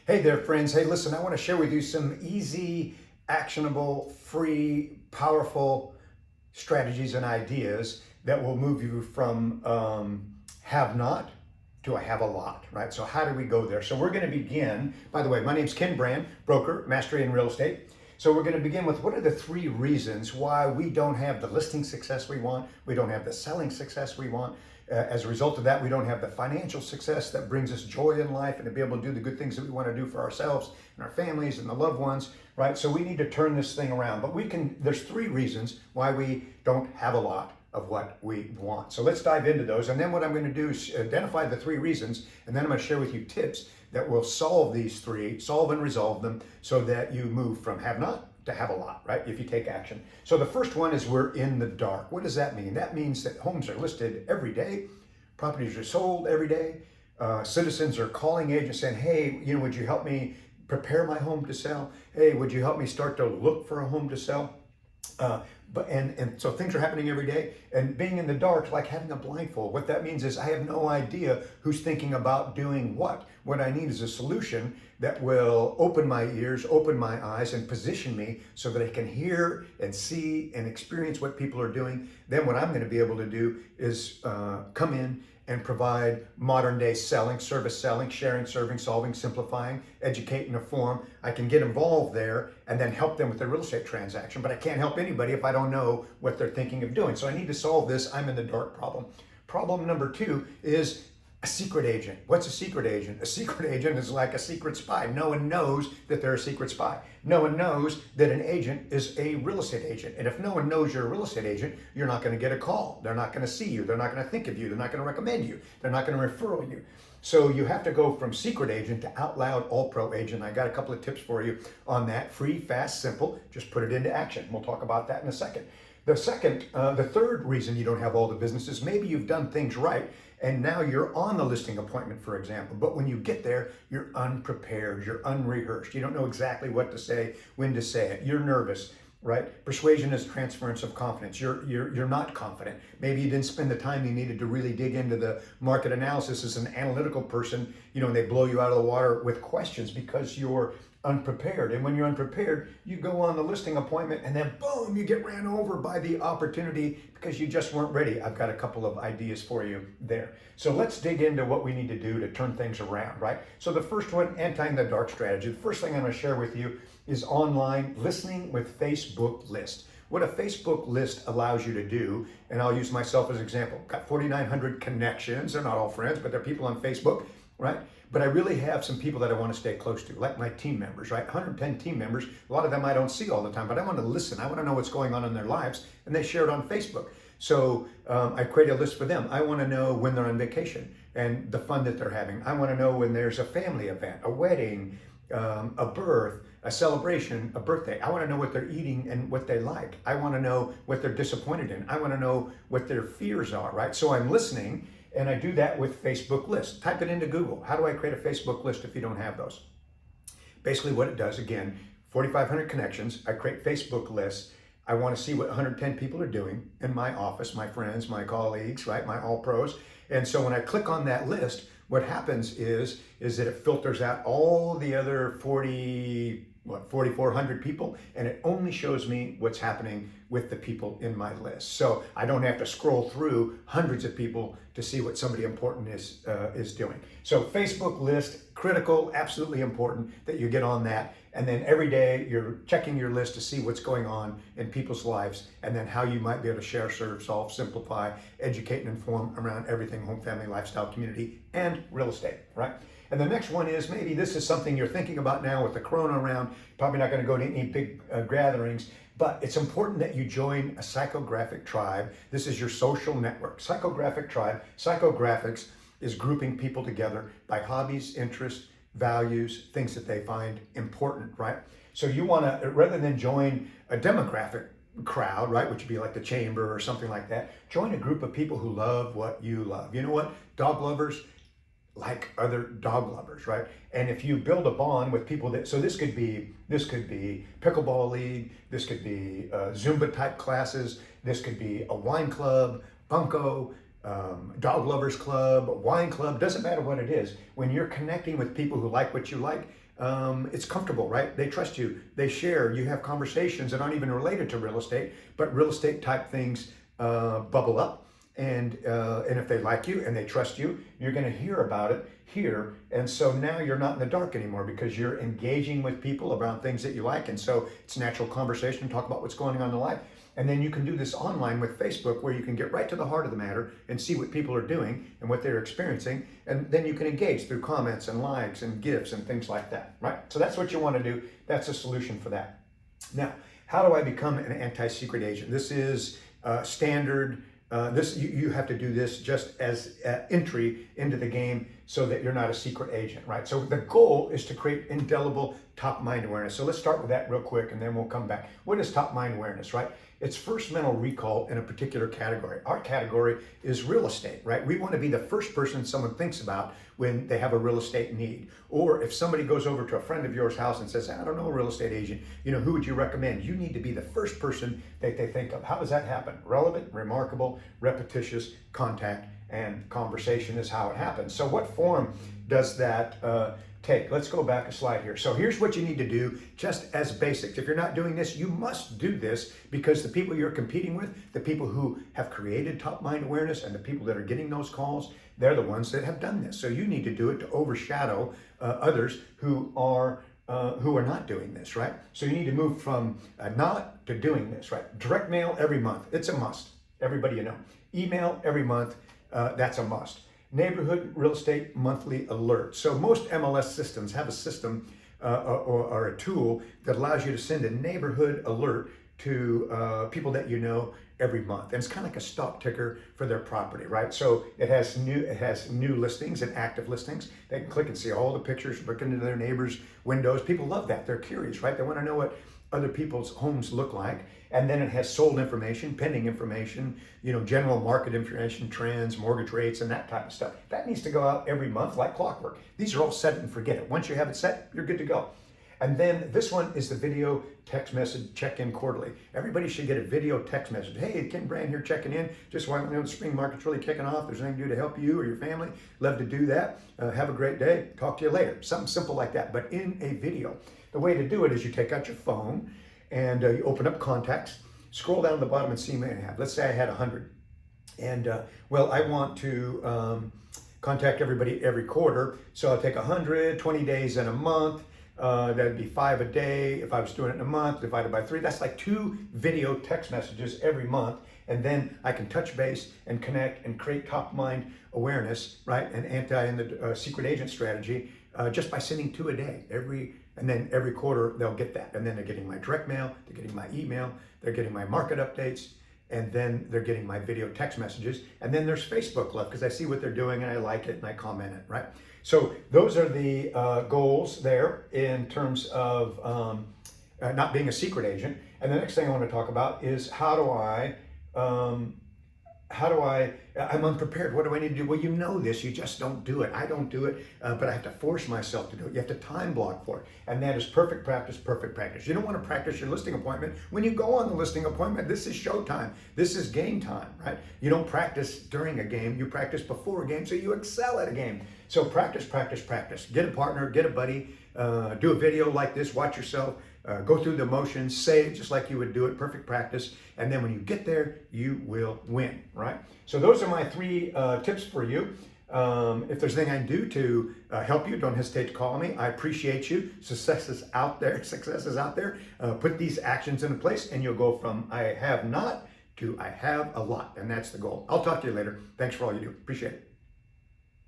Hey there, friends. Hey, listen, I want to share with you some easy, actionable, free, powerful strategies and ideas that will move you from have not to I have a lot, right? So, how do we go there? So, we're going to begin. By the way, my name's Ken Brand, broker, mastery in real estate. So, we're going to begin with what are the 3 reasons why we don't have the listing success we want, we don't have the selling success we want. As a result of that, we don't have the financial success that brings us joy in life and to be able to do the good things that we want to do for ourselves and our families and the loved ones, right? So we need to turn this thing around. But there's 3 reasons why we don't have a lot of what we want. So let's dive into those. And then what I'm going to do is identify the 3 reasons, and then I'm going to share with you tips that will solve these 3, solve and resolve them so that you move from have not to have a lot, right? If you take action. So the first one is we're in the dark. What does that mean? That means that homes are listed every day, properties are sold every day, citizens are calling agents saying, hey, would you help me prepare my home to sell? Hey, would you help me start to look for a home to sell? And so things are happening every day, and being in the dark, like having a blindfold. What that means is I have no idea who's thinking about doing what. What I need is a solution that will open my ears, open my eyes, and position me so that I can hear and see and experience what people are doing. Then what I'm going to be able to do is come in and provide modern day selling, service selling, sharing, serving, solving, simplifying, educate, and inform. I can get involved there and then help them with their real estate transaction, but I can't help anybody if I don't know what they're thinking of doing. So I need to solve this I'm in the dark problem. Problem number 2 is a secret agent. What's a secret agent? A secret agent is like a secret spy. No one knows that they're a secret spy. No one knows that an agent is a real estate agent. And if no one knows you're a real estate agent, you're not going to get a call. They're not going to see you. They're not going to think of you. They're not going to recommend you. They're not going to refer you. So you have to go from secret agent to out loud all pro agent. I got a couple of tips for you on that. Free, fast, simple. Just put it into action. We'll talk about that in a second. The third reason you don't have all the businesses, maybe you've done things right and now you're on the listing appointment, for example, but when you get there, you're unprepared, you're unrehearsed. You don't know exactly what to say, when to say it. You're nervous, right? Persuasion is transference of confidence. You're not confident. Maybe you didn't spend the time you needed to really dig into the market analysis as an analytical person, and they blow you out of the water with questions because you're unprepared. And when you're unprepared, you go on the listing appointment and then boom, you get ran over by the opportunity because you just weren't ready. I've got a couple of ideas for you there. So let's dig into what we need to do to turn things around, right? So the first one, anti-in-the-dark strategy. The first thing I'm going to share with you is online listening with Facebook list. What a Facebook list allows you to do, and I'll use myself as an example. Got 4,900 connections. They're not all friends, but they're people on Facebook, right? But I really have some people that I want to stay close to, like my team members, right? 110 team members. A lot of them I don't see all the time, but I want to listen. I want to know what's going on in their lives, and they share it on Facebook. So I create a list for them. I want to know when they're on vacation and the fun that they're having. I want to know when there's a family event, a wedding, a birth, a celebration, a birthday. I want to know what they're eating and what they like. I want to know what they're disappointed in. I want to know what their fears are, right? So I'm listening. And I do that with Facebook lists. Type it into Google. How do I create a Facebook list if you don't have those? Basically what it does, again, 4,500 connections. I create Facebook lists. I want to see what 110 people are doing in my office, my friends, my colleagues, right? My all pros. And so when I click on that list, what happens is that it filters out all the other 4,400 people, and it only shows me what's happening with the people in my list. So I don't have to scroll through hundreds of people to see what somebody important is doing. So Facebook list, critical, absolutely important that you get on that. And then every day you're checking your list to see what's going on in people's lives, and then how you might be able to share, serve, solve, simplify, educate, and inform around everything home, family, lifestyle, community, and real estate, right? And the next one is maybe this is something you're thinking about now with the corona around. Probably not going to go to any big gatherings, but it's important that you join a psychographic tribe. This is your social network. Psychographic tribe. Psychographics is grouping people together by hobbies, interests, values, things that they find important, right? So you want to, rather than join a demographic crowd, right, which would be like the chamber or something like that, join a group of people who love what you love. You know what? Dog lovers like other dog lovers, right? And if you build a bond with people that, so this could be pickleball league, this could be Zumba type classes, this could be a wine club, bunco, dog lovers club, wine club, doesn't matter what it is. When you're connecting with people who like what you like, it's comfortable, right? They trust you. They share. You have conversations that aren't even related to real estate, but real estate type things bubble up. And if they like you and they trust you, you're going to hear about it here. And so now you're not in the dark anymore because you're engaging with people around things that you like. And so it's natural conversation, talk about what's going on in life. And then you can do this online with Facebook where you can get right to the heart of the matter and see what people are doing and what they're experiencing. And then you can engage through comments and likes and gifts and things like that, right? So that's what you want to do. That's a solution for that. Now, how do I become an anti-secret agent? This is standard. You have to do this just as entry into the game so that you're not a secret agent, right? So the goal is to create indelible top mind awareness. So let's start with that real quick and then we'll come back. What is top mind awareness, right? It's first mental recall in a particular category. Our category is real estate, right? We want to be the first person someone thinks about when they have a real estate need. Or if somebody goes over to a friend of yours' house and says, I don't know a real estate agent, who would you recommend? You need to be the first person that they think of. How does that happen? Relevant, remarkable, repetitious, contact, and conversation is how it happens. So what form does that take? Let's go back a slide here. So here's what you need to do just as basics. If you're not doing this, you must do this because the people you're competing with, the people who have created top mind awareness and the people that are getting those calls, they're the ones that have done this. So you need to do it to overshadow others who are not doing this, right? So you need to move from not to doing this, right? Direct mail every month. It's a must. Everybody you know. Email every month. That's a must. Neighborhood real estate monthly alert. So most MLS systems have a system or a tool that allows you to send a neighborhood alert to people that you know every month. And it's kind of like a stock ticker for their property, right? So it has new listings and active listings. They can click and see all the pictures, look into their neighbors' windows. People love that. They're curious, right? They want to know what other people's homes look like. And then it has sold information, pending information, general market information, trends, mortgage rates, and that type of stuff. That needs to go out every month like clockwork. These are all set and forget it. Once you have it set, you're good to go. And then this one is the video text message check-in quarterly. Everybody should get a video text message. Hey, Ken Brand here checking in. Just want to know the spring market's really kicking off. There's anything to do to help you or your family. Love to do that. Have a great day. Talk to you later. Something simple like that, but in a video. The way to do it is you take out your phone and you open up contacts, scroll down to the bottom and see how many I have. Let's say I had 100. And I want to contact everybody every quarter. So I'll take 100, 20 days in a month. That'd be 5 a day. If I was doing it in a month, divided by 3, that's like 2 video text messages every month. And then I can touch base and connect and create top mind awareness, right? And secret agent strategy just by sending 2 a day. And then every quarter they'll get that. And then they're getting my direct mail, they're getting my email, they're getting my market updates, and then they're getting my video text messages. And then there's Facebook left because I see what they're doing and I like it and I comment it, right? So those are the goals there in terms of not being a secret agent. And the next thing I want to talk about is I'm unprepared. What do I need to do? Well, you know this, you just don't do it. I don't do it, but I have to force myself to do it. You have to time block for it. And that is perfect practice, perfect practice. You don't want to practice your listing appointment. When you go on the listing appointment, this is showtime. This is game time, right? You don't practice during a game, you practice before a game, so you excel at a game. So practice, practice, practice. Get a partner, get a buddy, do a video like this, watch yourself, go through the motions, say it just like you would do it, perfect practice. And then when you get there, you will win, right? So those are my 3 tips for you. If there's anything I can do to help you, don't hesitate to call me. I appreciate you. Success is out there. Success is out there. Put these actions into place and you'll go from I have not to I have a lot. And that's the goal. I'll talk to you later. Thanks for all you do. Appreciate it.